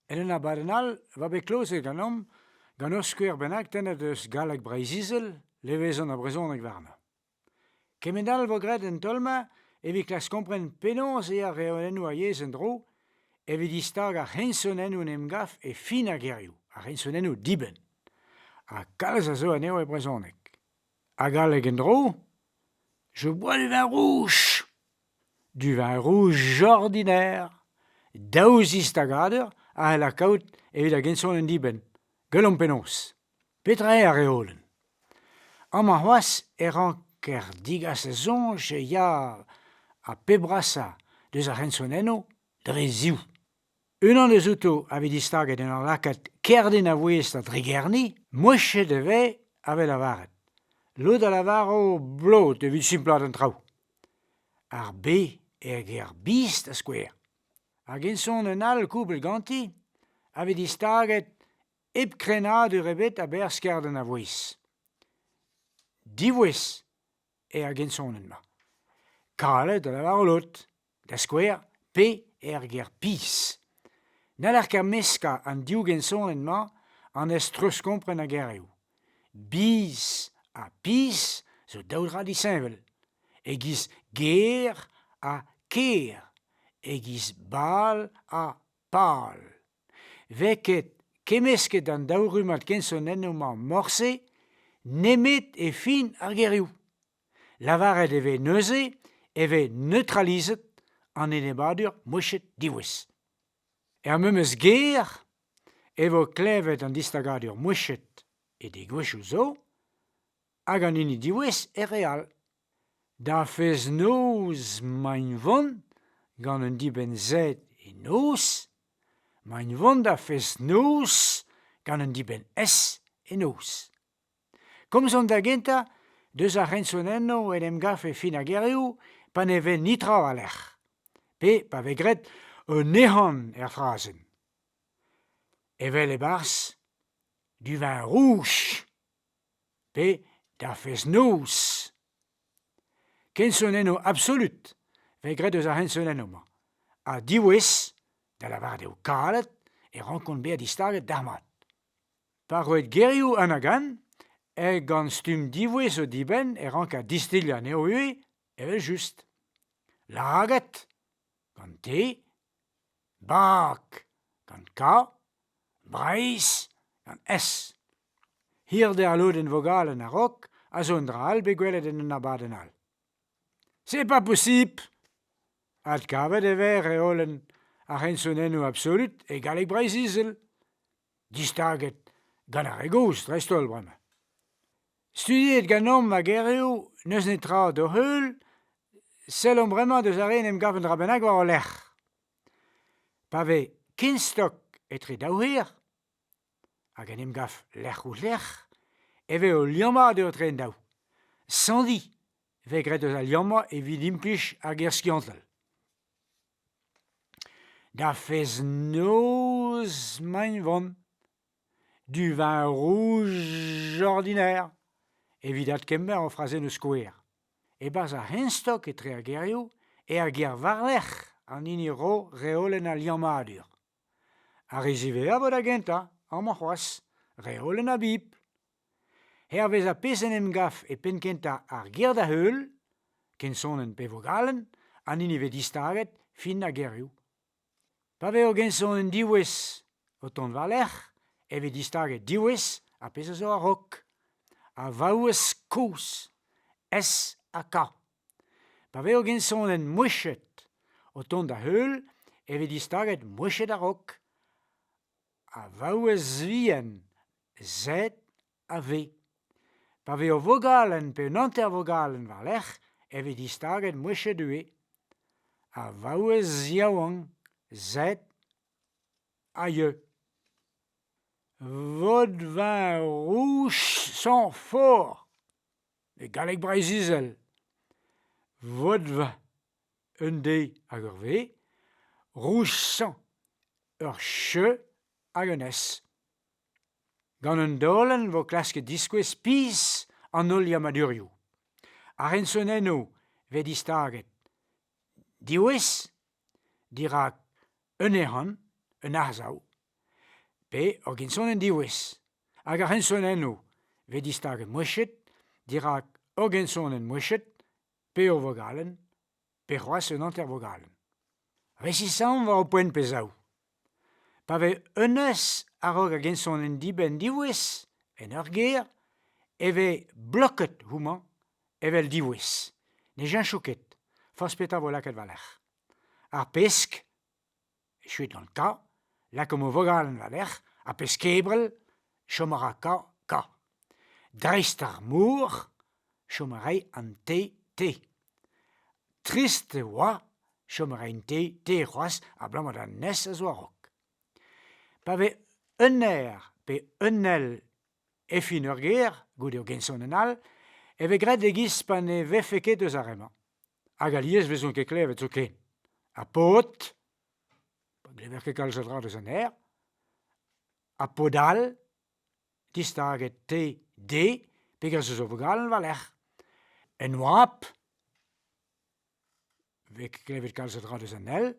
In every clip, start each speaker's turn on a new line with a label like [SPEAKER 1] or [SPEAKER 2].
[SPEAKER 1] En een abadenal, wat beklozen ganom, ganos square benak tenne dus galek braizisel, levezon a brezonek warme. Kemendal vogret en tolma, vi klas kompren penons a reonenu a yezen dro, vi distag a hensonenu nemgaf fin a geriu, a hensonenu diben. A kalz a zo a neo e brezonek. A galek en dro, je bois du vin rouge. Du vin rouge ordinaire. Daouzis tagader, a la kaut evit a gensonen diben. Gelom penos. Petra a reolen. Ama c'hoaz ker diga sezon ya a pebrasa deus a rensonenno dre ziv. Un an deus outo a distaget en ar lakat kerden a voez da dregerni, mochet de ve ave lavaret. Lo da lavaro blot evit simplat an trao. Ar be ger bist a skouer. A gensonen al koubel ganti ave distaget ep krenad ur ebet a ber skerden a voez. Divoez a gensonen ma. Kale da lavar lot, da skouer pe ger pis. Nalar ka meska an diou gensonen ma an treus kompren a gereo. Bis a pis zo daoudra di sevel. Egiz ger a ker. Egiz bal a pal. Veket kemesket an daourumat gensonenno ma morse, nemet fin ar gereo. Lavaret eve neuze, eve neutralizet an enebadur mochet divoez. Memes ger, evo klevet an distagadur mochet e de gwechou zo, hag an ini divoez real. Da fez noz mein von, gant un diben zet e noz, mein von da fez noz, gant un diben es e noz. Komzont da genta, deus a rensonenno en emgaf fin a gereo, pa ne ven nitra a l'er. Pe, pa vegret, nehan frazen. Evel e bars, du vin rouge. Pe, da fez noz. Kensonenno absolut, vegret deus a rensonenno ma. A divoez, da lavar deo kalet, e rankont be a distaget darmat. Paroet gereo an agan, gant stum divoez o diben e rank a distilla neo ue, evel just. Laget, gant te, bak, gant ka, breiz, gant es. Hier der loden vogalen a rok, a zon dra al begwelet en un abadenal. C'est pas possible. Ad kavet eve reolen a rensonenno absolut e galek breizisel. Distaget gant ar egoust, restol breme. Studiet ganom a gereo neus netra do heul, selon bremañ deus a ren emgav un dra bennak war o lec'h. Pa ve kinstok etre daouer, hag en emgav lec'h ou lec'h, eve o liamma ur tren daou. Sandi, vegret eus a liamma evit implij hag er skiantel. Da fez noz mein von, du vin rouge ordinaire, evidat kemmer o frazen eus skouer. E bas a henstok etre a gereo e a ger varlec'h an ini ro reolen a liammadur. A rezive a bod a genta, an c'hoaz, reolen a bip. Hervez a pezen emgaf e penkenta ar ger da heul, kensonen pe vogalen, an ini ve distaget fin a gereo. Pa veo gensonen divoez o ton varlec'h, e ve distaget divoez a pezh zo a rok. A vaouez kous, es a ka. Pa veo gensonen mochet o ton da heul, e ve distaget mochet a rok. A vaouez vien, zet a ve. Pa veo vogalen pe un antervogalen varlec'h, e ve distaget mochet ue. A vaouez yaouan, zet a ye. Vod vin rouge sans fort. E galek breizisel. Vod vin un dei hag ur ve, rouge sans ur che hag un es. Gant un dolen vo klasket diskouez pis an ol liamadurioù. A rensonenno ve distaget divoez, dirak un ehan, un arzau, pe o gensonen diwis. Hag ar hensonen ve distaget mouchet, dirak o gensonen mouchet, pe o vogalen, pe c'hoaz un antervogalen. Resisan va o poen pezaou. Pa ve un eus a-raok a gensonen diben diwis, en ur ger, e ve bloket houmañ evel diwis. Ne jen chouket, fos peta vo laket valer. Ar pesk, chuet gant ka, lakom o vogalen valer, a peskebrel, chomara ka. Dreist ar mour, chomarei an te. Trist oa, chomarei an te c'hoaz, a blamout an nes a zo a-raok. Pa ve un pe un el efin ur ger, goude o gensonen all, e ve gret e-giz pa ne vefe ket eus ar emañ. Hag alies vezon ket klevet zo ken. A pot, glever ket kalzet ra eus an aer, a podal, distaget te, pegas eus o vogalen valer. En oap, ve klevet kalzet ra eus an el,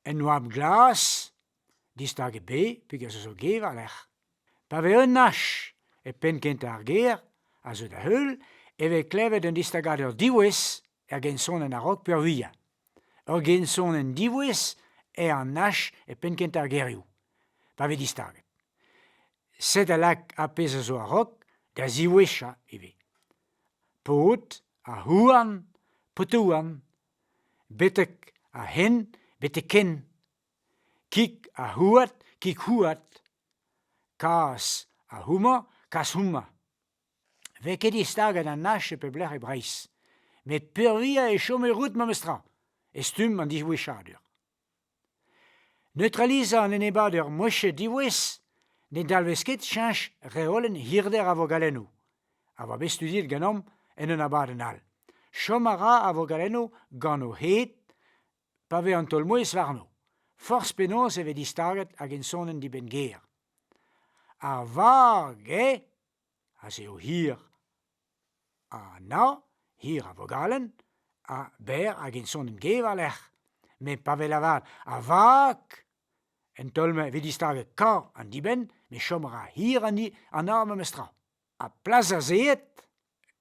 [SPEAKER 1] en oap glas, distaget be, pegas eus o ge valer. Pa ve un nach e pen kent ar ger, a zo da heul, e ve klevet un distagat ur diwis er gensonen a-raok per via. Ur gensonen diwis e an nach e pen kent ar gerioù. Pa ve distaget. Set a lak a pez a zo a-raok, da ziwesha eve. Pot a houan, potouan, betek a hen, beteken, kik a houat, kik houat, kas a houma, kas houma. Ve ket distaget an nach e pe bler e breis. Met per via e chome rout ma mestra, e stum an diweshadur. Neutraliza an enebad ur mouche diwis, ne dalvez ket chanch reolen hirder a vogalennou. A va bestudiet ganom en un abad en all. Chomara a vogalennou gant o het, pa ve an tolmoez varno. Fors penaos e ve distaget hag ensonen diben ger. A vage, a zeo hir a na, hir a vogalen, a ber hag ensonen ge valer. Me pa ve lavad a vag, en tolme ve distaget ka an diben, me chomara hir an na ma mestra. A plaz a zeet,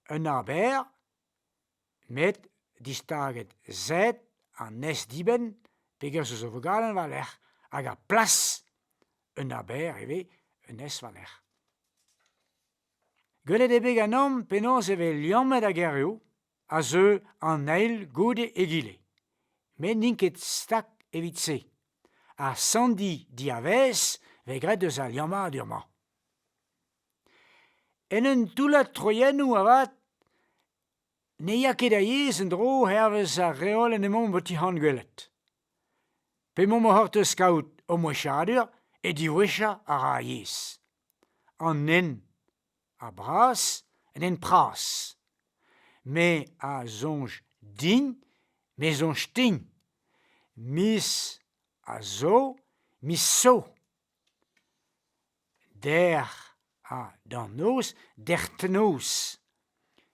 [SPEAKER 1] un a ber, met distaget zet an nes diben, pegas eus o vogalen valer, hag a plaz un a ber eve un nes valer. Gwelet ebe ganom penaos e ve liammet a gerioù, a zeu an eil goude egile. Men ninket stak evit se. A sandi diavez ve gret eus a liammañ ur-mañ. En un toulat troiennoù avat, ne ya ket a yez en dro hervez a reol en emont boti han gwelet. Pe mo hort eus kaout o mouechadur e diwesha a ra a yez. An nen a bras, en en pras. Me a zonj din, me zonj tin. Mis a zo, mis so. Der a dan noz, der tenoz.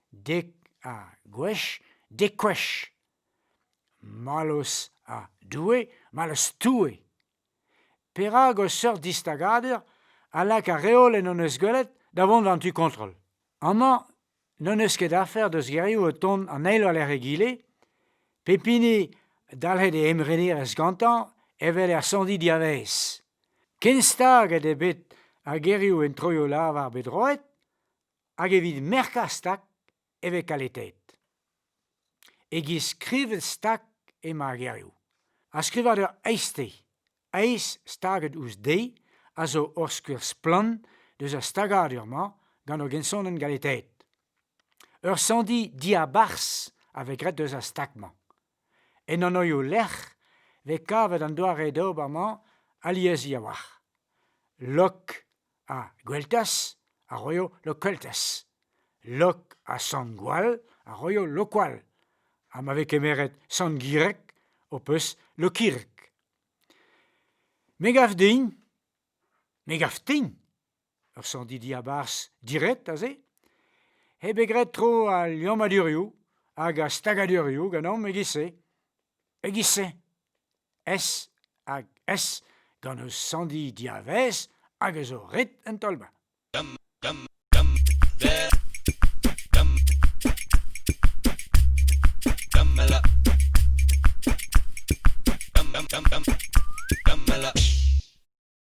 [SPEAKER 1] Dek a gwech, dek kwech. Malos a doue, malos toue. Perag o sort distagadur, a lak a reol en on eus gwelet, davant van tu kontrol. Ama, non eus ket afer deus gerioù o ton an eil valer egile, pepini dalhet e emrenir ez gantañ, evel er sandi diavez. Ken stag ed ebet a gerioù en troio lavar bedroet, hag evit merkastak eve kaletet. E-giz skrivet stak ema a gerioù. A skrivat ur eiste. Eis staget ouz dei, a zo orskwers plan deus a stagad ur-mañ gant o gensonen galetet. Ur sandi diabars a ve gret deus a stakmañ. En an oio lec'h ve kavet an doare d'ober-mañ aliez ya-walc'h. Lok a gweltas, a roio lokoltas. Lok a san gwal, a roio lokwal. Ha ma vez kemeret san girek, o peus lokirek. Me gav din, me gav tin, ur sandi diabars diret, a ze, he begret tro a liammadurioù hag a stagadurioù ganom e-giz-se. S hag S gant eus sandi diavez hag eus o ret en tolba.